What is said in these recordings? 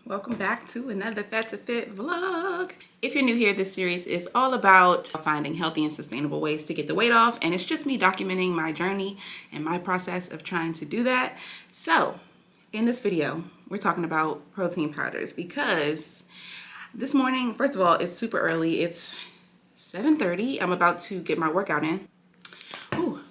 Welcome back to another Fat to Fit vlog. If you're new here, this series is all about finding healthy and sustainable ways to get the weight off, and it's just me documenting my journey and my process of trying to do that. So in this video, we're talking about protein powders because this morning, first of all, it's super early. It's 7:30. I'm about to get my workout in.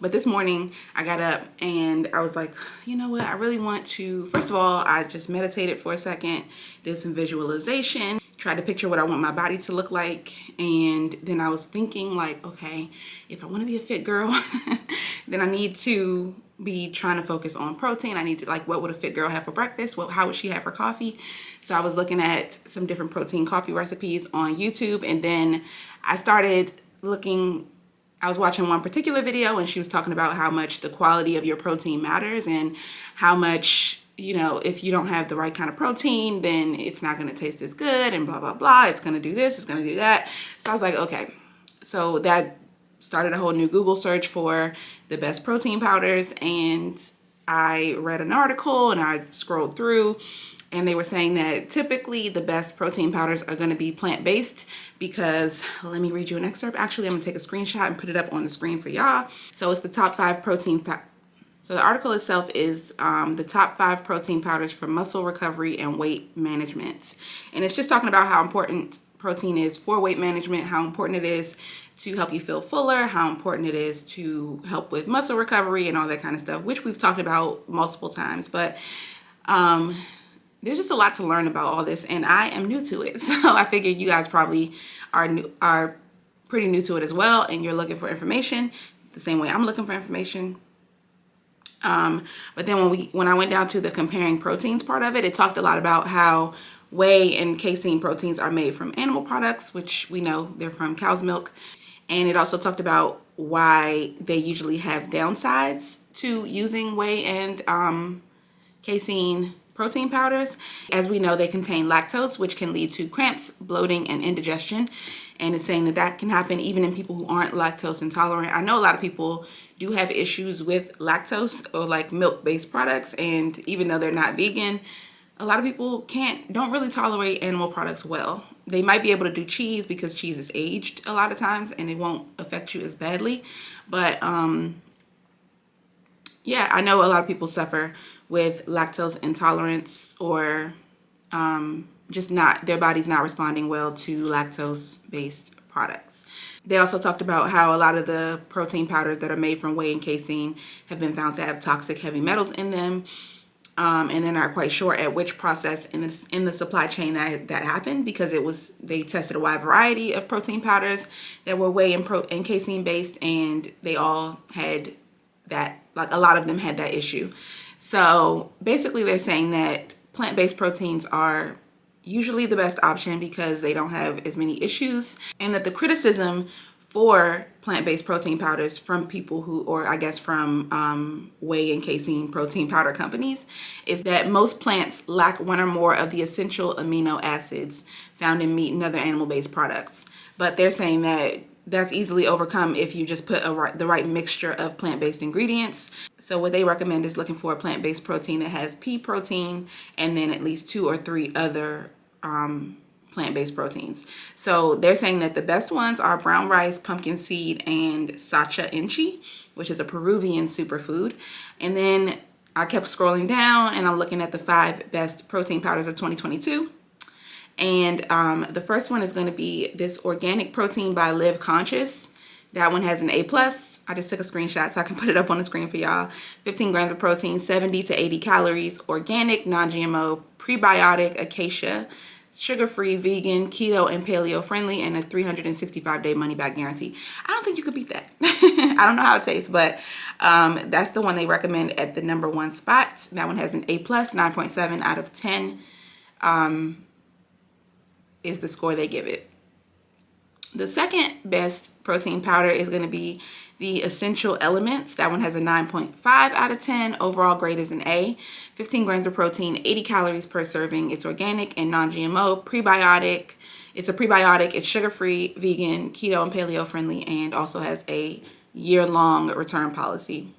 But this morning I got up and I was like, you know what, I really want to, first of all, I just meditated for a second, did some visualization, tried to picture what I want my body to look like. And then I was thinking like, okay, if I want to be a fit girl, then I need to be trying to focus on protein. I need to, like, what would a fit girl have for breakfast? How would she have her coffee? So I was looking at some different protein coffee recipes on YouTube, and then I started looking. I was watching one particular video and she was talking about how much the quality of your protein matters and how much, you know, if you don't have the right kind of protein, then it's not going to taste as good and blah, blah, blah. It's going to do this, it's going to do that. So I was like, okay. So that started a whole new Google search for the best protein powders. And I read an article and I scrolled through, and they were saying that typically the best protein powders are going to be plant-based because, let me read you an excerpt. Actually, I'm going to take a screenshot and put it up on the screen for y'all. So it's the top 5 protein So the article itself is the top 5 protein powders for muscle recovery and weight management. And it's just talking about how important protein is for weight management, how important it is to help you feel fuller, how important it is to help with muscle recovery and all that kind of stuff, which we've talked about multiple times. But there's just a lot to learn about all this, and I am new to it. So I figured you guys probably are pretty new to it as well, and you're looking for information the same way I'm looking for information. But then when I went down to the comparing proteins part of it, it talked a lot about how whey and casein proteins are made from animal products, which we know they're from cow's milk. And it also talked about why they usually have downsides to using whey and casein protein powders. As we know, they contain lactose, which can lead to cramps, bloating, and indigestion. And it's saying that that can happen even in people who aren't lactose intolerant. I know a lot of people do have issues with lactose or like milk-based products, and even though they're not vegan, a lot of people don't really tolerate animal products well. They might be able to do cheese because cheese is aged a lot of times and it won't affect you as badly. But yeah, I know a lot of people suffer with lactose intolerance or just their body's not responding well to lactose-based products. They also talked about how a lot of the protein powders that are made from whey and casein have been found to have toxic heavy metals in them. And they're not quite sure at which process in the supply chain that happened, because they tested a wide variety of protein powders that were whey and casein based, and they all had that, like a lot of them had that issue. So basically they're saying that plant-based proteins are usually the best option because they don't have as many issues, and that the criticism for plant-based protein powders from people from whey and casein protein powder companies is that most plants lack one or more of the essential amino acids found in meat and other animal-based products. But they're saying that that's easily overcome if you just put the right mixture of plant-based ingredients. So what they recommend is looking for a plant-based protein that has pea protein and then at least 2 or 3 other plant-based proteins. So they're saying that the best ones are brown rice, pumpkin seed, and sacha inchi, which is a Peruvian superfood. And then I kept scrolling down and I'm looking at the 5 best protein powders of 2022. And the first one is going to be this organic protein by Live Conscious. That one has an A+. I just took a screenshot so I can put it up on the screen for y'all. 15 grams of protein, 70 to 80 calories, organic, non-GMO, prebiotic, acacia, sugar-free, vegan, keto, and paleo friendly, and a 365-day money-back guarantee. I don't think you could beat that. I don't know how it tastes, but that's the one they recommend at the number 1 spot. That one has an A+, 9.7 out of 10 is the score they give it. The second best protein powder is going to be the Essential Elements. That one has a 9.5 out of 10. Overall grade is an A. 15 grams of protein, 80 calories per serving. It's organic and non-GMO, prebiotic. It's a prebiotic. It's sugar-free, vegan, keto, and paleo friendly, and also has a year-long return policy.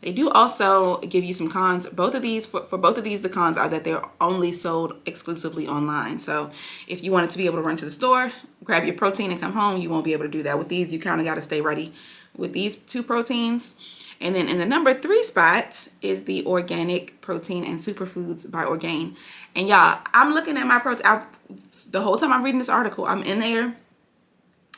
They do also give you some cons. Both of these, for both of these, the cons are that they're only sold exclusively online. So if you wanted to be able to run to the store, grab your protein and come home, you won't be able to do that. With these, you kind of got to stay ready with these two proteins. And then in the number 3 spot is the Organic Protein and Superfoods by Orgain. And y'all, I'm looking at my protein. The whole time I'm reading this article, I'm in there.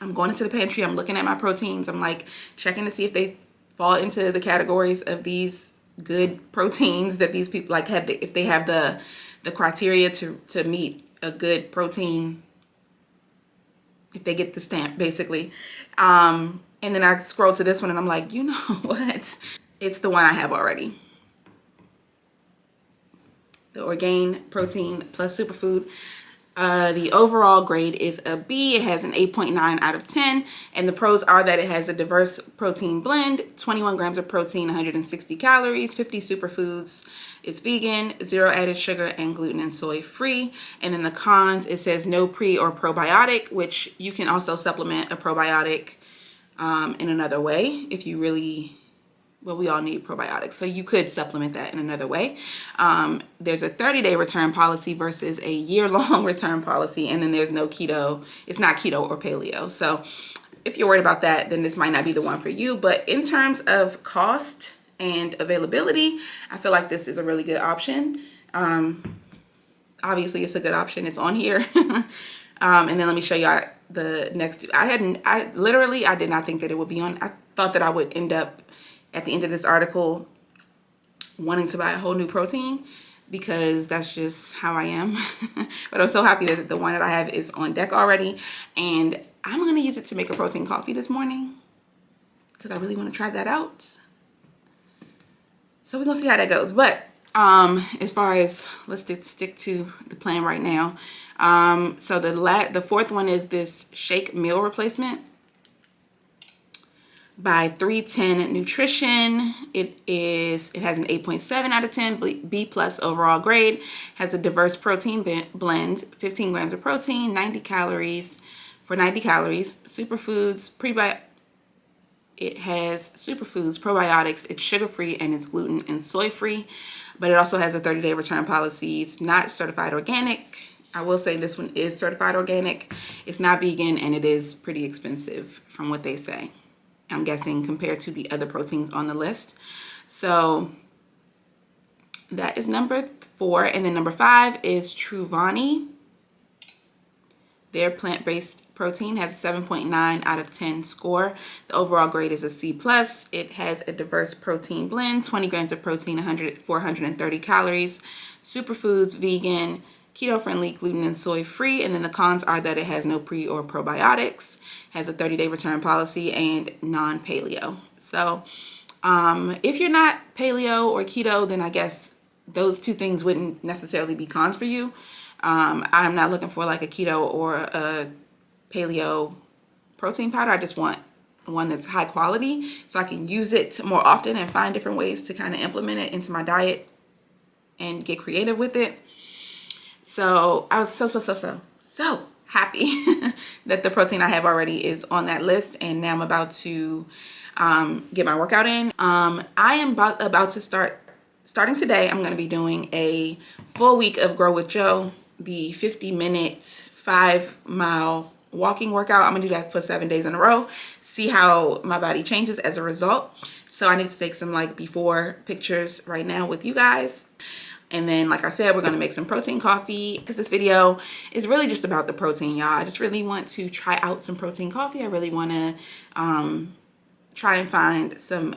I'm going into the pantry. I'm looking at my proteins. I'm like checking to see if they fall into the categories of these good proteins that these people like have. If they have the criteria to meet a good protein, if they get the stamp, basically. And then I scroll to this one and I'm like, you know what? It's the one I have already. The Orgain Protein Plus Superfood. The overall grade is a B. It has an 8.9 out of 10. And the pros are that it has a diverse protein blend, 21 grams of protein, 160 calories, 50 superfoods. It's vegan, 0 added sugar, and gluten and soy free. And then the cons, it says no pre or probiotic, which you can also supplement a probiotic in another way if you really, well, we all need probiotics, so you could supplement that in another way. There's a 30-day return policy versus a year-long return policy, and then there's no keto. It's not keto or paleo. So if you're worried about that, then this might not be the one for you. But in terms of cost and availability, I feel like this is a really good option. Obviously, it's a good option. It's on here. And then let me show you the next two. I did not think that it would be on. I thought that I would end up at the end of this article wanting to buy a whole new protein because that's just how I am. But I'm so happy that the one that I have is on deck already. And I'm going to use it to make a protein coffee this morning because I really want to try that out. So we're going to see how that goes. But as far as, let's stick to the plan right now. So the fourth one is this shake meal replacement by 310 Nutrition. It has an 8.7 out of 10, B plus overall grade, has a diverse protein blend, 15 grams of protein, 90 calories, superfoods, it has superfoods, probiotics, it's sugar-free, and it's gluten and soy-free, but it also has a 30-day return policy. It's not certified organic. I will say this one is certified organic. It's not vegan, and it is pretty expensive from what they say, I'm guessing, compared to the other proteins on the list. So that is number 4. And then number 5 is Truvani. Their plant-based protein has a 7.9 out of 10 score. The overall grade is a C+. It has a diverse protein blend, 20 grams of protein, 430 calories, superfoods, vegan, keto-friendly, gluten and soy-free. And then the cons are that it has no pre or probiotics, has a 30-day return policy, and non-paleo. So if you're not paleo or keto, then I guess those two things wouldn't necessarily be cons for you. I'm not looking for like a keto or a paleo protein powder. I just want one that's high quality so I can use it more often and find different ways to kind of implement it into my diet and get creative with it. So I was so happy that the protein I have already is on that list, and now I'm about to get my workout in. I am about to starting today. I'm going to be doing a full week of Grow with Jo, the 50-minute 5-mile walking workout. I'm gonna do that for 7 days in a row, see how my body changes as a result. So I need to take some like before pictures right now with you guys. And then, like I said, we're gonna make some protein coffee because this video is really just about the protein, y'all. I just really want to try out some protein coffee. I really want to try and find some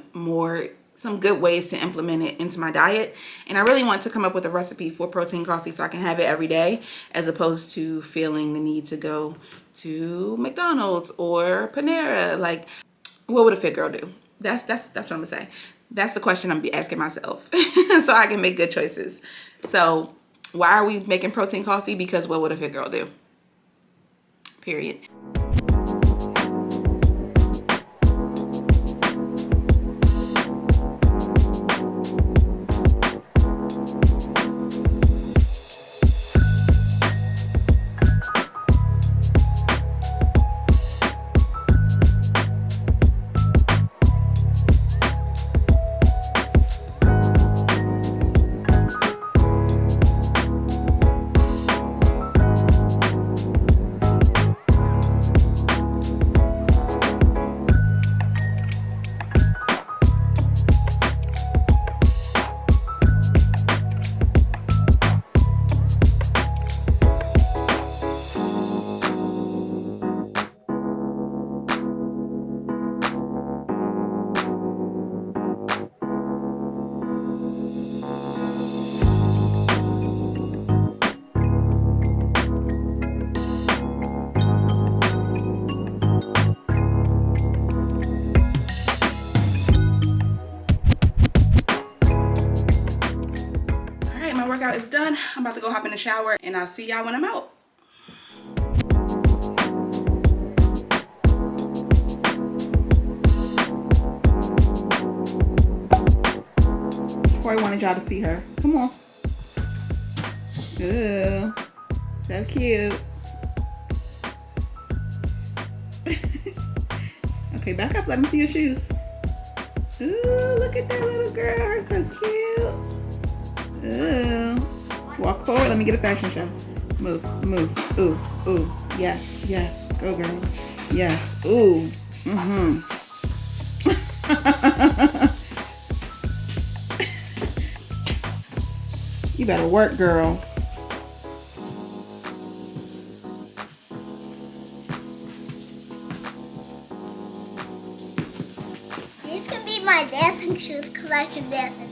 good ways to implement it into my diet. And I really want to come up with a recipe for protein coffee so I can have it every day, as opposed to feeling the need to go to McDonald's or Panera. Like, what would a fit girl do? That's what I'm gonna say. That's the question I'm gonna be asking myself so I can make good choices. So why are we making protein coffee? Because what would a fit girl do? Period. I'm about to go hop in the shower and I'll see y'all when I'm out. Corey wanted y'all to see her. Come on. Ooh, so cute. Okay, back up. Let me see your shoes. Ooh, look at that little girl. Her so cute. Ooh. Walk forward. Let me get a fashion show. Move, move. Ooh, ooh. Yes, yes. Go, girl. Yes. Ooh. Mm-hmm. You better work, girl. These can be my dancing shoes because I can dance in